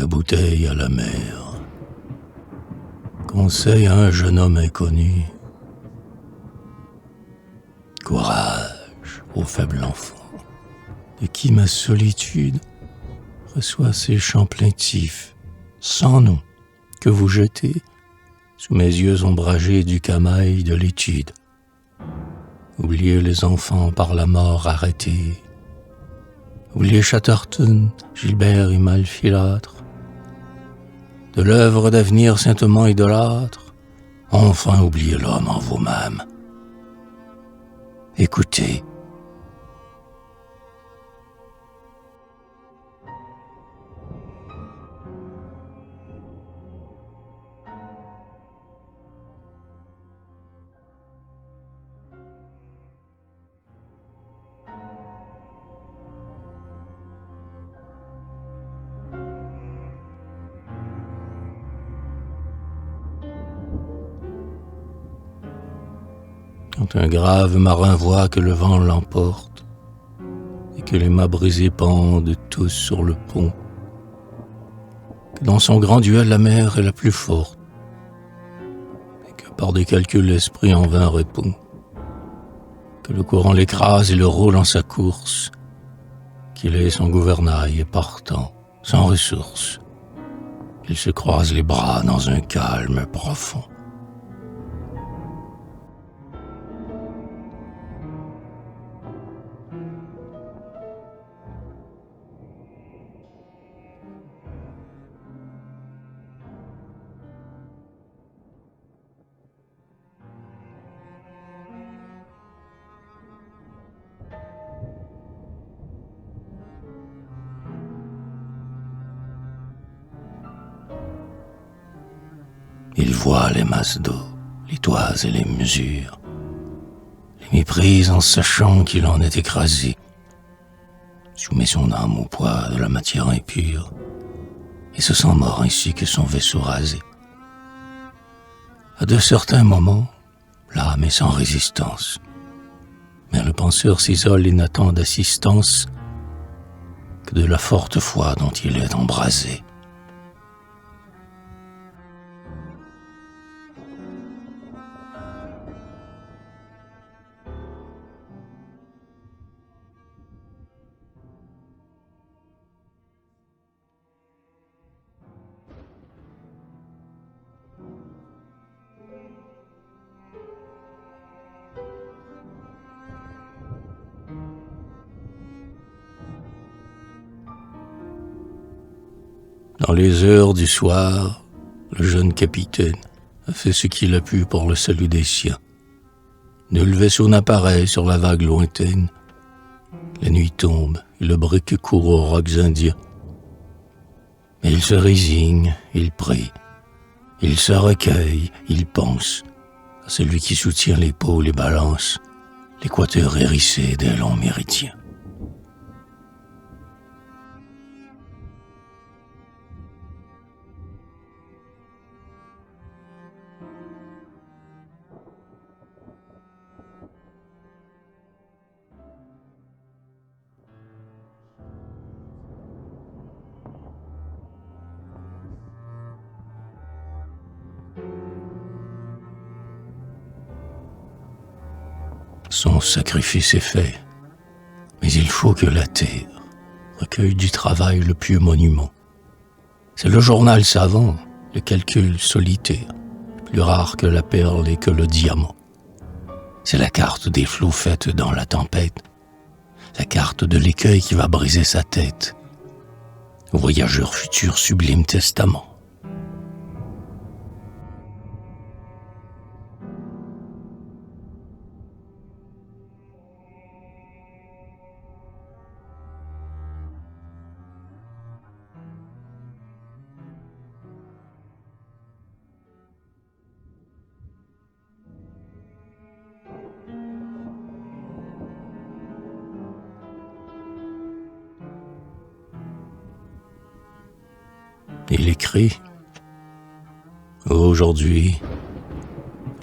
la bouteille à la mer. Conseil à un jeune homme inconnu. Courage, ô faible enfant, de qui ma solitude reçoit ces chants plaintifs, sans nom, que vous jetez sous mes yeux ombragés du camail de l'étude. Oubliez les enfants par la mort arrêtés. Oubliez Chatterton, Gilbert et Malfilâtre. De l'œuvre d'avenir saintement idolâtre, enfin oubliez l'homme en vous-même. Écoutez. Quand un grave marin voit que le vent l'emporte et que les mâts brisés pendent tous sur le pont, que dans son grand duel la mer est la plus forte et que par des calculs l'esprit en vain répond, que le courant l'écrase et le roule en sa course, qu'il est son gouvernail et partant, sans ressources, qu'il se croise les bras dans un calme profond. Il voit les masses d'eau, les toises et les mesures, les méprise en sachant qu'il en est écrasé, soumet son âme au poids de la matière impure, et se sent mort ainsi que son vaisseau rasé. À de certains moments, l'âme est sans résistance, mais le penseur s'isole et n'attend d'assistance que de la forte foi dont il est embrasé. Dans les heures du soir, le jeune capitaine a fait ce qu'il a pu pour le salut des siens. Nul vaisseau n'apparaît sur la vague lointaine. La nuit tombe et le brick court aux rocs indiens. Mais il se résigne, il prie, il se recueille, il pense à celui qui soutient l'épaule et balance l'équateur hérissé des longs méridiens. Son sacrifice est fait, mais il faut que la terre recueille du travail le pieux monument. C'est le journal savant, le calcul solitaire, plus rare que la perle et que le diamant. C'est la carte des flots faite dans la tempête, la carte de l'écueil qui va briser sa tête. Au voyageur futur sublime testament. Il écrit « Aujourd'hui,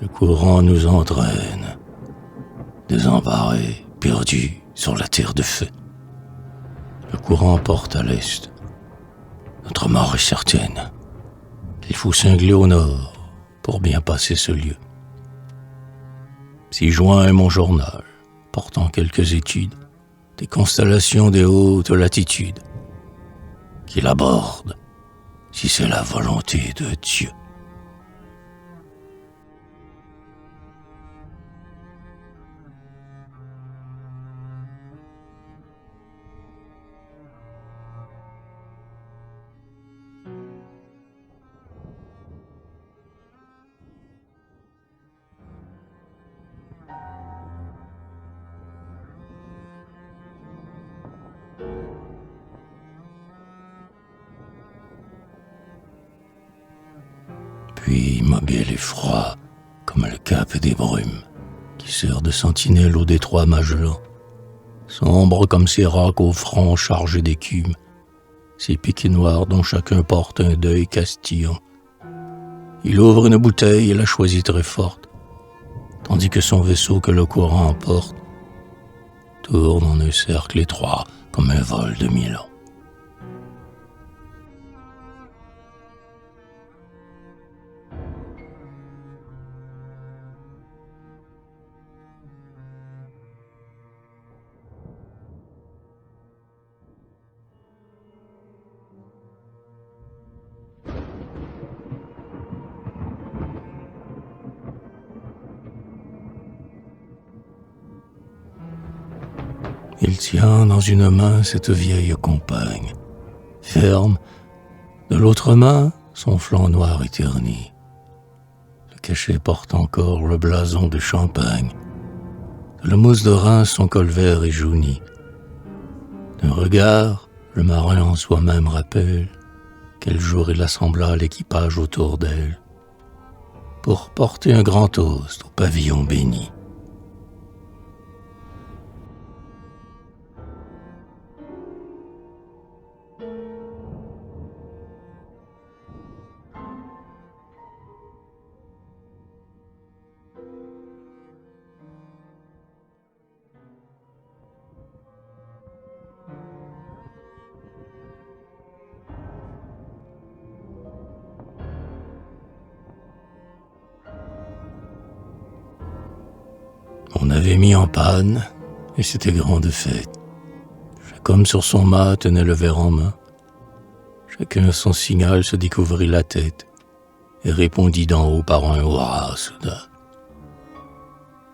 le courant nous entraîne, désemparés, perdus sur la terre de feu. Le courant porte à l'est, Notre mort est certaine. Il faut cingler au nord pour bien passer ce lieu. 6 juin est mon journal, portant quelques études des constellations des hautes latitudes, qu'il aborde, si c'est la volonté de Dieu. Puis, immobile et froid, comme le cap des brumes, qui sert de sentinelle au détroit Magellan, sombre comme ces rocs au front chargés d'écume, ces piquets noirs dont chacun porte un deuil castillant. Il ouvre une bouteille et la choisit très forte, tandis que son vaisseau que le courant emporte tourne en un cercle étroit comme un vol de 1000 ans. Il tient dans une main cette vieille compagne, ferme, de l'autre main son flanc noir et terni. Le cachet porte encore le blason de Champagne, de la mousse de Reims son col vert et jauni. D'un regard, le marin en soi-même rappelle quel jour il assembla l'équipage autour d'elle pour porter un grand toast au pavillon béni. On avait mis en panne, et c'était grande fête. Chaque homme sur son mât tenait le verre en main. Chacun son signal se découvrit la tête et répondit d'en haut par un hurrah soudain.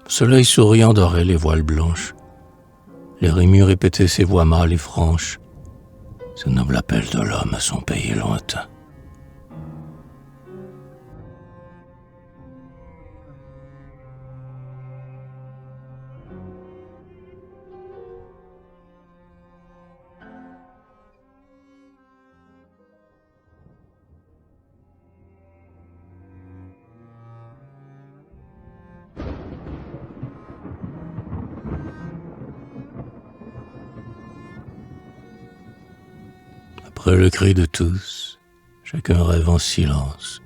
Le soleil souriant dorait les voiles blanches. Les rémus répétaient ses voix mâles et franches, ce noble appel de l'homme à son pays lointain. Après le cri de tous, chacun rêve en silence.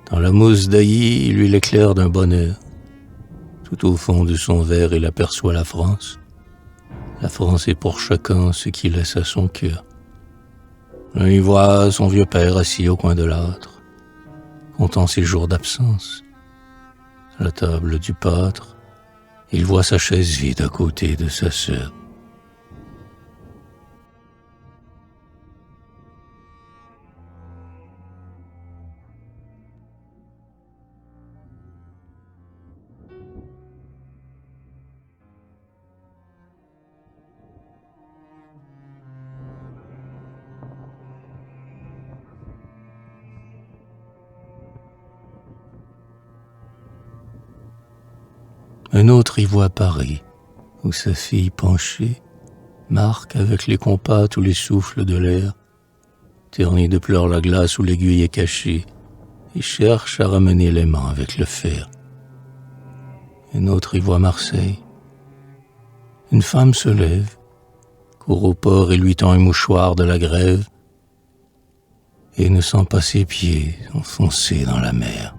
Dans la mousse d'Ailly, il lui l'éclair d'un bonheur. Tout au fond de son verre, il aperçoit la France. La France est pour chacun ce qu'il laisse à son cœur. L'un y voit son vieux père assis au coin de l'âtre, comptant ses jours d'absence. À la table du pâtre, il voit sa chaise vide à côté de sa sœur. Un autre y voit Paris, où sa fille penchée marque avec les compas tous les souffles de l'air, ternie de pleurs la glace où l'aiguille est cachée, et cherche à ramener l'aimant avec le fer. Un autre y voit Marseille. Une femme se lève, court au port et lui tend un mouchoir de la grève, et ne sent pas ses pieds enfoncés dans la mer.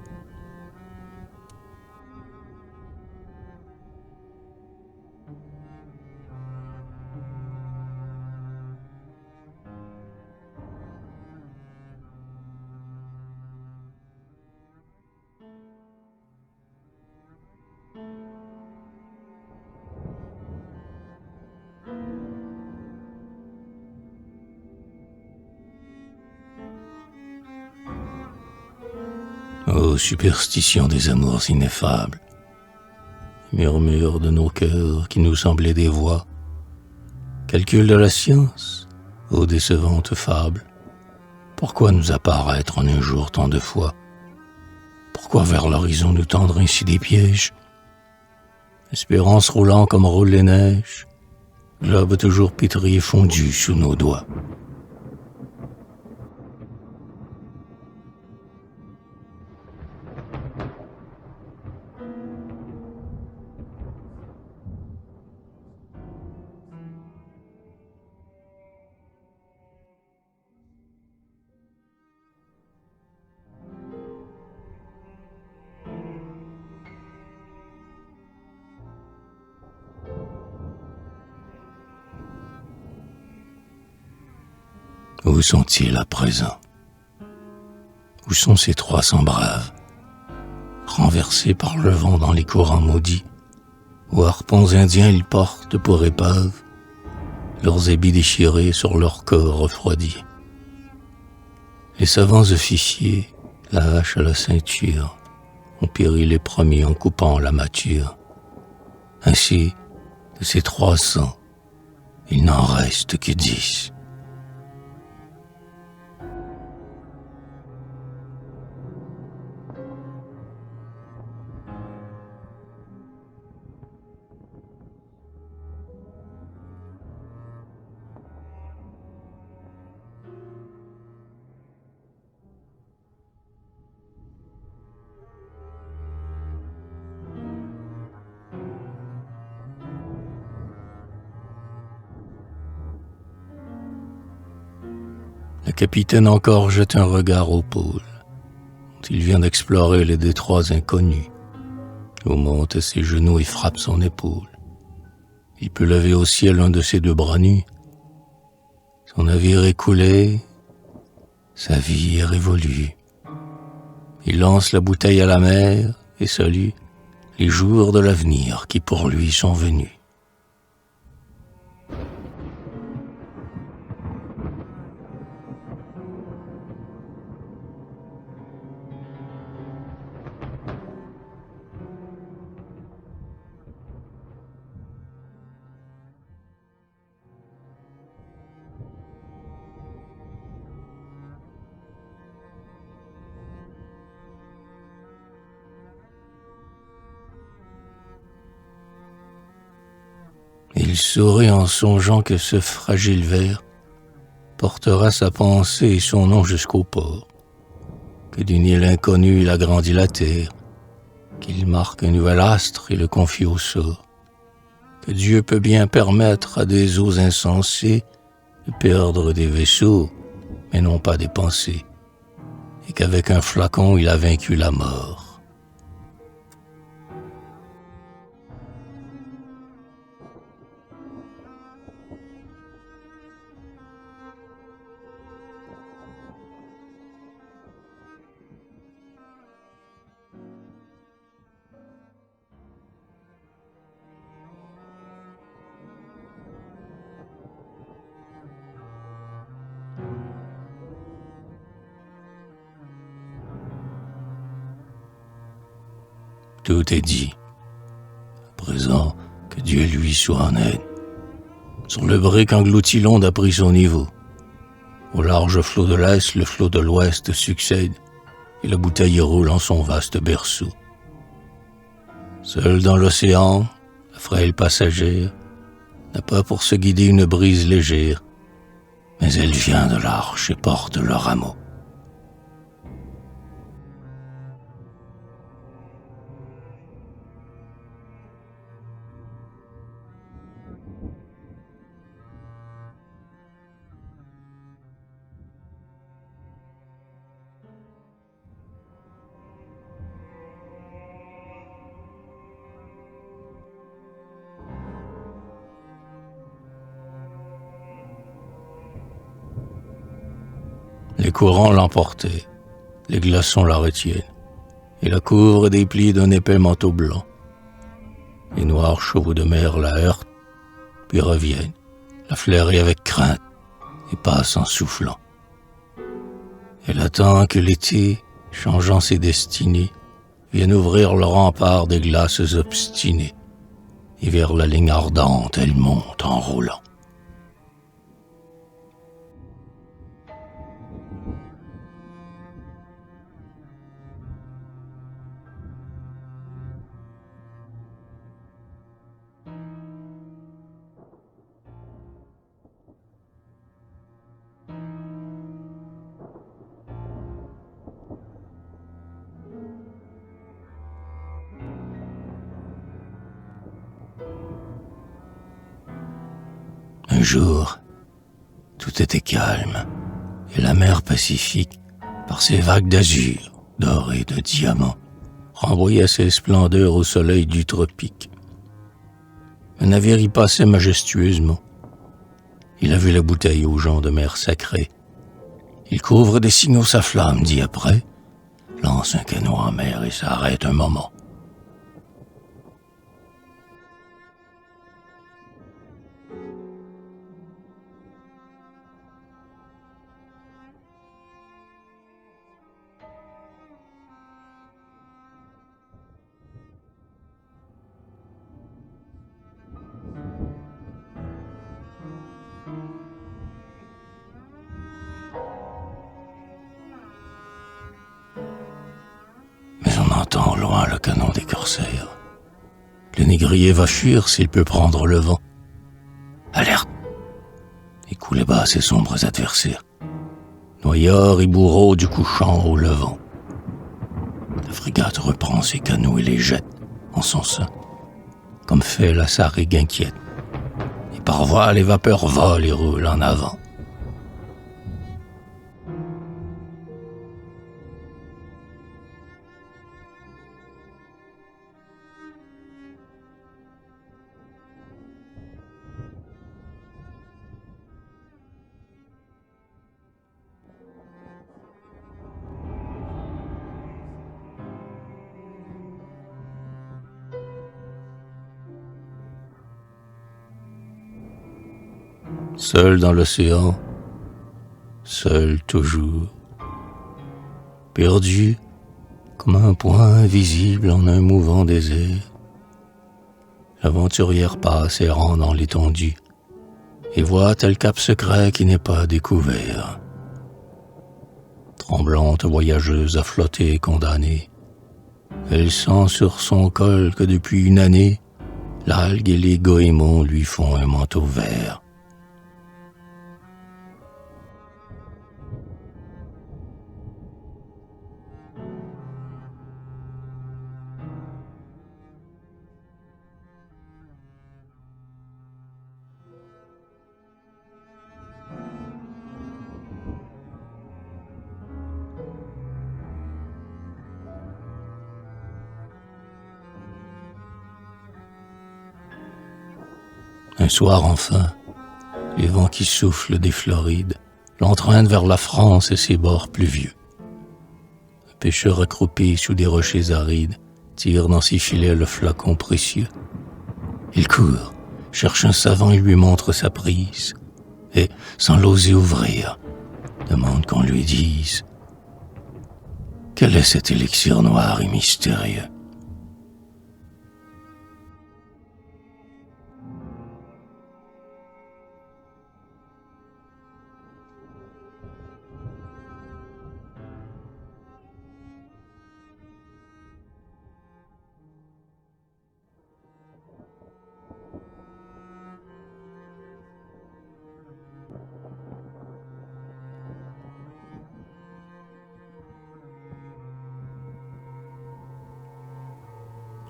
Ô superstition des amours ineffables, murmure de nos cœurs qui nous semblaient des voix, calcul de la science, ô décevante fable, pourquoi nous apparaître en un jour tant de fois? Pourquoi vers l'horizon nous tendre ainsi des pièges? Espérance roulant comme roulent les neiges, globe toujours pétri et fondu sous nos doigts. Où sont-ils à présent? Où sont ces 300 braves, renversés par le vent dans les courants maudits, aux harpons indiens ils portent pour épave leurs habits déchirés sur leur corps refroidi. Les savants officiers, la hache à la ceinture, ont péri les premiers en coupant la mâture. Ainsi, de ces 300, il n'en reste que 10. Le capitaine encore jette un regard au pôle. Il vient d'explorer les détroits inconnus. L'eau monte à ses genoux et frappe son épaule. Il peut lever au ciel un de ses 2 bras nus. Son navire est coulé, sa vie est révolue. Il lance la bouteille à la mer et salue les jours de l'avenir qui pour lui sont venus. Il sourit en songeant que ce fragile ver portera sa pensée et son nom jusqu'au port, que d'une île inconnue il agrandit la terre, qu'il marque un nouvel astre et le confie au sort, que Dieu peut bien permettre à des eaux insensées de perdre des vaisseaux, mais non pas des pensées, et qu'avec un flacon il a vaincu la mort. Tout est dit. À présent, que Dieu lui soit en aide. Sur le brick englouti l'onde a pris son niveau. Au large flot de l'Est, le flot de l'Ouest succède, et la bouteille roule en son vaste berceau. Seule dans l'océan, la frêle passagère n'a pas pour se guider une brise légère, mais elle vient de l'arche et porte le rameau. Les courants l'emportaient, les glaçons la retiennent, et la couvrent des plis d'un épais manteau blanc. Les noirs chevaux de mer la heurtent, puis reviennent, la flairer avec crainte, et passent en soufflant. Elle attend que l'été changeant ses destinées, viennent ouvrir le rempart des glaces obstinées, et vers la ligne ardente elle monte en roulant. Un jour, tout était calme, et la mer Pacifique, par ses vagues d'azur, d'or et de diamants, renvoyait ses splendeurs au soleil du tropique. Un navire y passait majestueusement. Il a vu la bouteille aux gens de mer sacrée. Il couvre des signaux sa flamme, dit après, lance un canot en mer et s'arrête un moment. Mais on entend au loin le canon des corsaires. Le négrier va fuir s'il peut prendre le vent. Alerte! Et couler bas ses sombres adversaires, noyeurs et bourreaux du couchant au levant. La frégate reprend ses canots et les jette en son sein, comme fait la sarigue inquiète. Et par voile les vapeurs volent et roulent en avant. Seul dans l'océan, seul toujours, perdu comme un point invisible en un mouvant désert, l'aventurière passe errant dans l'étendue et voit tel cap secret qui n'est pas découvert. Tremblante voyageuse à flotter condamnée, elle sent sur son col que depuis une année, l'algue et les goémons lui font un manteau vert. Un soir enfin, les vents qui soufflent des Florides l'entraînent vers la France et ses bords pluvieux. Un pêcheur accroupi sous des rochers arides tire dans ses filets le flacon précieux. Il court, cherche un savant et lui montre sa prise, et, sans l'oser ouvrir, demande qu'on lui dise quel est cet élixir noir et mystérieux.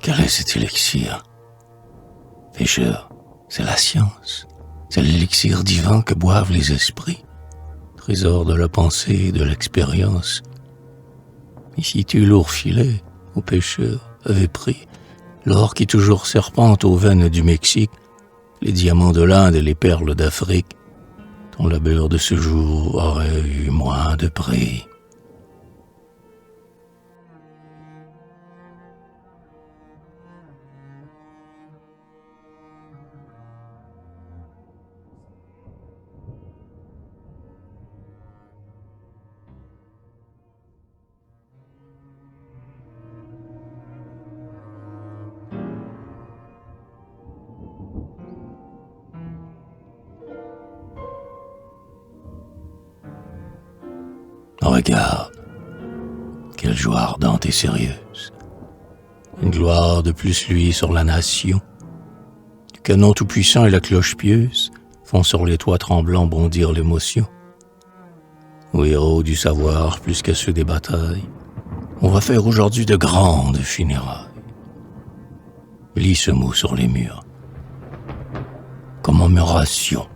Quel est cet élixir? Pêcheur, c'est la science, c'est l'élixir divin que boivent les esprits, trésor de la pensée et de l'expérience. Ici tu lourd filet, ô pêcheur, avait pris l'or qui toujours serpente aux veines du Mexique, les diamants de l'Inde et les perles d'Afrique. Ton labeur de ce jour aurait eu moins de prix. regarde, quelle joie ardente et sérieuse. Une gloire de plus luit sur la nation. Du canon tout-puissant et la cloche pieuse font sur les toits tremblants bondir l'émotion. Aux héros du savoir plus qu'à ceux des batailles, on va faire aujourd'hui de grandes funérailles. Lis ce mot sur les murs. Commémoration.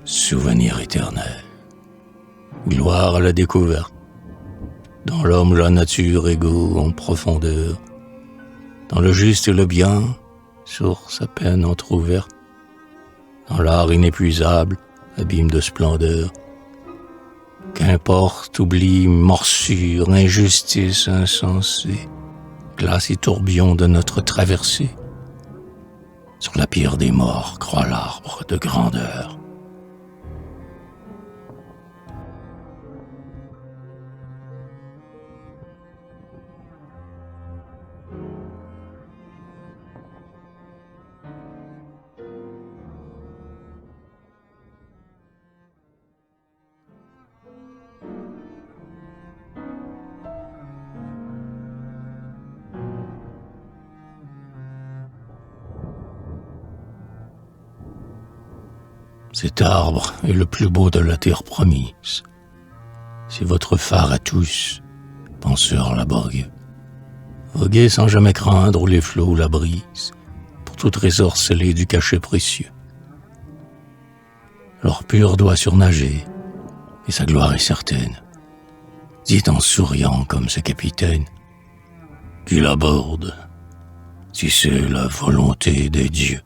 Souvenir éternel. Gloire à la découverte. Dans l'homme la nature égaux en profondeur. Dans le juste et le bien, source à peine entr'ouverte. Dans l'art inépuisable, abîme de splendeur. Qu'importe, oubli, morsure, injustice insensée, glace et tourbillon de notre traversée. Sur la pierre des morts croît l'arbre de grandeur. Cet arbre est le plus beau de la terre promise. C'est votre phare à tous, penseurs laborieux. Voguez sans jamais craindre les flots ou la brise, pour tout trésor scellé du cachet précieux. L'or pur doit surnager, et sa gloire est certaine. Dites en souriant comme ce capitaine, qu'il aborde, si c'est la volonté des dieux.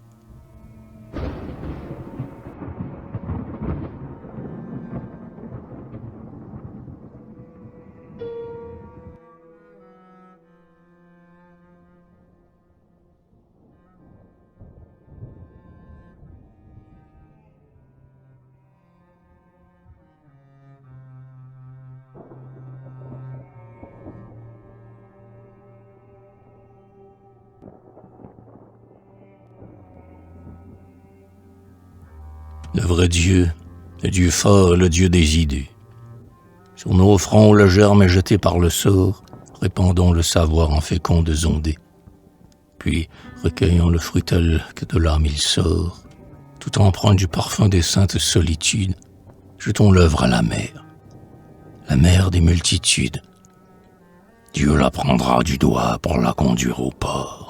Le vrai Dieu, le Dieu fort, le Dieu des idées. Sur nos fronts, le germe est jeté par le sort, répandons le savoir en fécondes ondées. Puis, recueillons le fruit tel que de l'âme il sort, tout empreint du parfum des saintes solitudes, jetons l'œuvre à la mer des multitudes. Dieu la prendra du doigt pour la conduire au port.